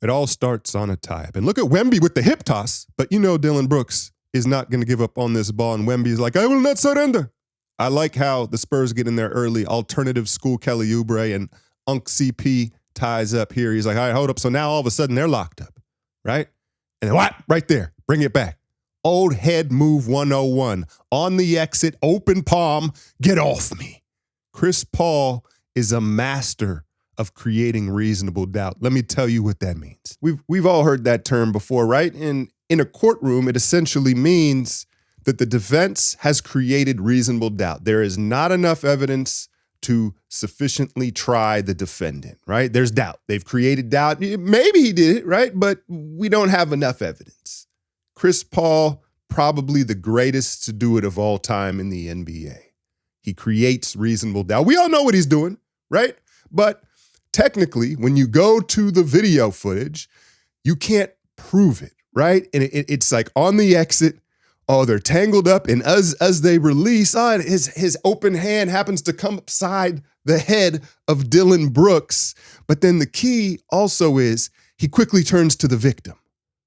It all starts on a tie-up. And look at Wemby with the hip toss, but you know Dillon Brooks is not going to give up on this ball, and Wemby's like, I will not surrender. I like how the Spurs get in there early. Alternative school Kelly Oubre and Unc CP ties up here. He's like, all right, hold up. So now all of a sudden they're locked up, right? And then what? Right there. Bring it back. Old head move 101. On the exit, open palm, get off me. Chris Paul is a master of creating reasonable doubt. Let me tell you what that means. We've all heard that term before, right? In a courtroom, it essentially means that the defense has created reasonable doubt. There is not enough evidence to sufficiently try the defendant, right? There's doubt. They've created doubt. Maybe he did it, right? But we don't have enough evidence. Chris Paul, probably the greatest to do it of all time in the NBA. He creates reasonable doubt. We all know what he's doing, right? But technically, when you go to the video footage, you can't prove it, right? And it's like on the exit, oh, they're tangled up, and as they release, his open hand happens to come upside the head of Dillon Brooks. But then the key also is he quickly turns to the victim,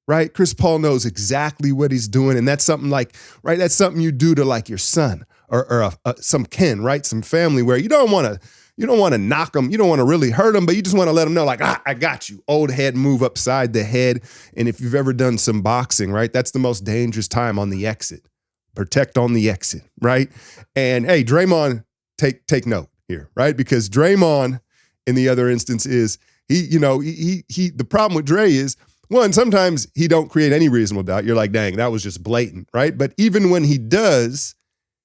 right? Chris Paul knows exactly what he's doing, and that's something like, right, that's something you do to like your son or some kin, right? Some family where you don't want to knock them. You don't want to really hurt them, but you just want to let them know, like, I got you. Old head move upside the head. And if you've ever done some boxing, right, that's the most dangerous time on the exit. Protect on the exit, right? And hey, Draymond, take note here, right? Because Draymond, in the other instance, is the problem with Dre is, one, sometimes he don't create any reasonable doubt. You're like, dang, that was just blatant, right? But even when he does,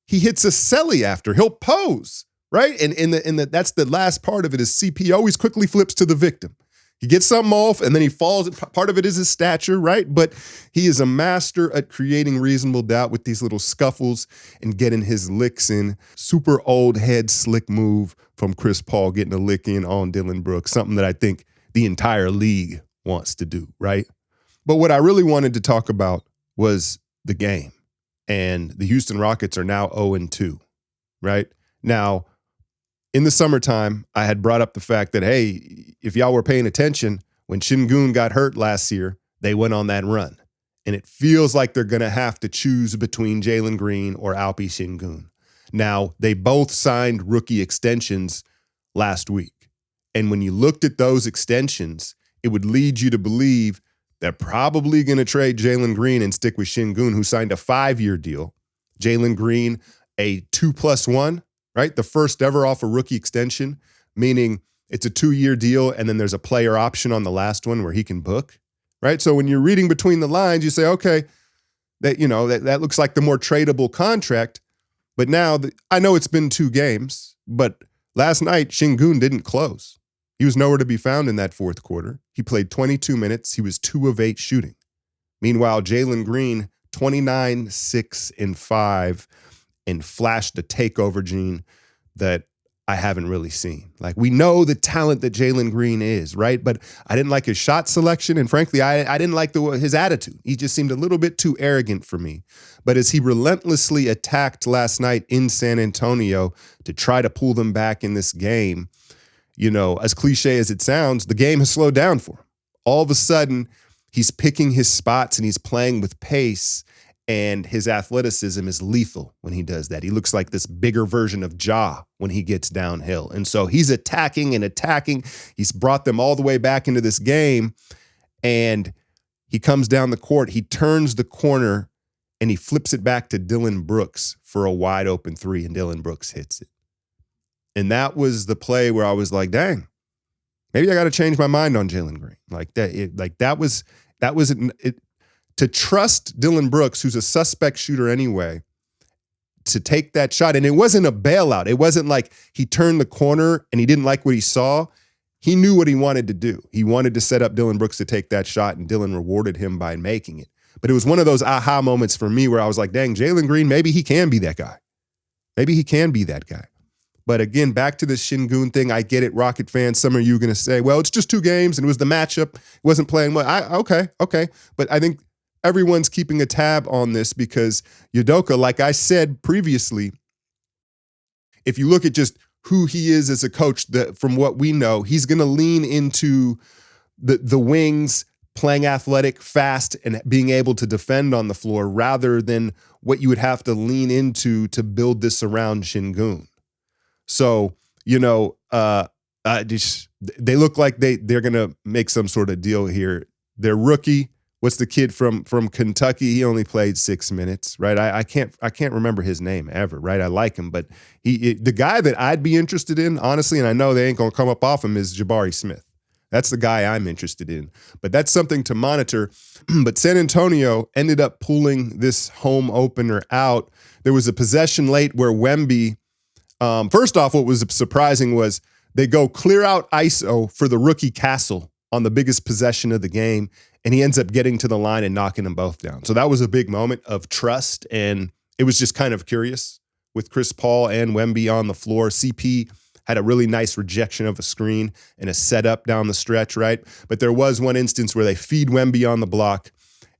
he hits a celly after. He'll pose. Right? And that's the last part of it is CP always quickly flips to the victim. He gets something off and then he falls. Part of it is his stature, right? But he is a master at creating reasonable doubt with these little scuffles and getting his licks in. Super old head slick move from Chris Paul getting a lick in on Dillon Brooks, something that I think the entire league wants to do, right? But what I really wanted to talk about was the game. And the Houston Rockets are now 0-2, right? Now, in the summertime, I had brought up the fact that, hey, if y'all were paying attention, when Şengün got hurt last year, they went on that run. And it feels like they're going to have to choose between Jalen Green or Alpi Şengün. Now, they both signed rookie extensions last week. And when you looked at those extensions, it would lead you to believe they're probably going to trade Jalen Green and stick with Şengün, who signed a 5-year deal. Jalen Green, a 2+1. Right? The first ever off a rookie extension, meaning it's a 2-year deal and then there's a player option on the last one where he can book, right? So when you're reading between the lines, you say, okay, that looks like the more tradable contract. But now, I know it's been 2 games, but last night, Şengün didn't close. He was nowhere to be found in that fourth quarter. He played 22 minutes. He was 2 of 8 shooting. Meanwhile, Jalen Green, 29, 6, and 5, and flashed a takeover gene that I haven't really seen. Like, we know the talent that Jalen Green is, right? But I didn't like his shot selection, and frankly, I didn't like his attitude. He just seemed a little bit too arrogant for me. But as he relentlessly attacked last night in San Antonio to try to pull them back in this game, as cliche as it sounds, the game has slowed down for him. All of a sudden, he's picking his spots and he's playing with pace. And his athleticism is lethal when he does that. He looks like this bigger version of Ja when he gets downhill. And so he's attacking and attacking. He's brought them all the way back into this game. And he comes down the court. He turns the corner and he flips it back to Dillon Brooks for a wide open 3. And Dillon Brooks hits it. And that was the play where I was like, dang, maybe I got to change my mind on Jalen Green. To trust Dillon Brooks, who's a suspect shooter anyway, to take that shot. And it wasn't a bailout. It wasn't like he turned the corner and he didn't like what he saw. He knew what he wanted to do. He wanted to set up Dillon Brooks to take that shot, and Dillon rewarded him by making it. But it was one of those aha moments for me where I was like, dang, Jalen Green, maybe he can be that guy. Maybe he can be that guy. But again, back to the Şengün thing, I get it, Rocket fans. Some of you are going to say, well, it's just 2 games and it was the matchup. It wasn't playing well. Okay. But I think everyone's keeping a tab on this because Udoka, like I said previously, if you look at just who he is as a coach, from what we know, he's going to lean into the wings playing athletic, fast, and being able to defend on the floor rather than what you would have to lean into to build this around Şengün. So, they look like they're gonna make some sort of deal here. Their rookie, what's the kid from Kentucky? He only played 6 minutes, right? I can't remember his name ever, right? I like him, but the guy that I'd be interested in, honestly, and I know they ain't gonna come up off him, is Jabari Smith. That's the guy I'm interested in. But that's something to monitor. But San Antonio ended up pulling this home opener out. There was a possession late where Wemby, first off, what was surprising was they go clear out ISO for the rookie Castle on the biggest possession of the game, and he ends up getting to the line and knocking them both down. So that was a big moment of trust, and it was just kind of curious with Chris Paul and Wemby on the floor. CP had a really nice rejection of a screen and a setup down the stretch, right? But there was one instance where they feed Wemby on the block,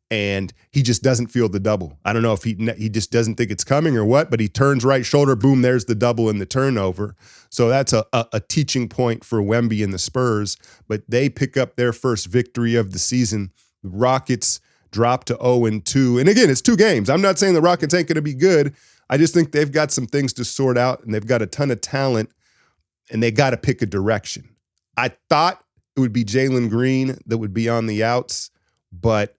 and he just doesn't feel the double. I don't know if he just doesn't think it's coming or what, but he turns right shoulder, boom, there's the double and the turnover. So that's a teaching point for Wemby and the Spurs, but they pick up their first victory of the season. The Rockets drop to 0-2. And again, it's 2 games. I'm not saying the Rockets ain't going to be good. I just think they've got some things to sort out, and they've got a ton of talent, and they got to pick a direction. I thought it would be Jalen Green that would be on the outs, but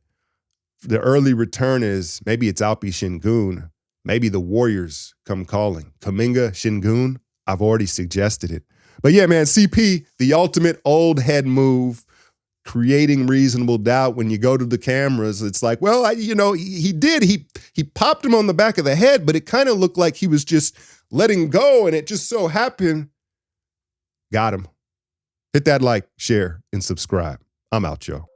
the early return is maybe it's Alpi Şengün. Maybe the Warriors come calling. Kuminga, Şengün, I've already suggested it. But yeah, man, CP, the ultimate old head move, creating reasonable doubt when you go to the cameras. It's like, well, he popped him on the back of the head, but it kind of looked like he was just letting go, and it just so happened. Got him. Hit that like, share, and subscribe. I'm out, y'all.